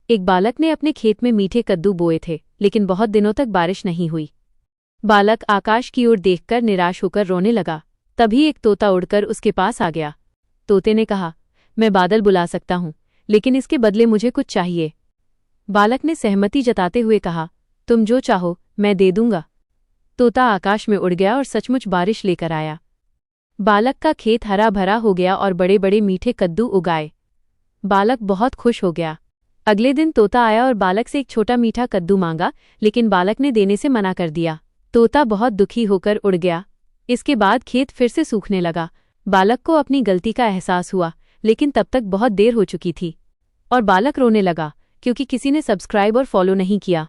एक बालक ने अपने खेत में मीठे कद्दू बोए थे, लेकिन बहुत दिनों तक बारिश नहीं हुई। बालक आकाश की ओर देखकर निराश होकर रोने लगा। तभी एक तोता उड़कर उसके पास आ गया। तोते ने कहा, मैं बादल बुला सकता हूँ, लेकिन इसके बदले मुझे कुछ चाहिए। बालक ने सहमति जताते हुए कहा, तुम जो चाहो मैं दे दूंगा। तोता आकाश में उड़ गया और सचमुच बारिश लेकर आया। बालक का खेत हरा भरा हो गया और बड़े बड़े मीठे कद्दू उगाए। बालक बहुत खुश हो गया। अगले दिन तोता आया और बालक से एक छोटा मीठा कद्दू मांगा, लेकिन बालक ने देने से मना कर दिया। तोता बहुत दुखी होकर उड़ गया। इसके बाद खेत फिर से सूखने लगा। बालक को अपनी गलती का एहसास हुआ, लेकिन तब तक बहुत देर हो चुकी थी और बालक रोने लगा क्योंकि किसी ने सब्सक्राइब और फॉलो नहीं किया।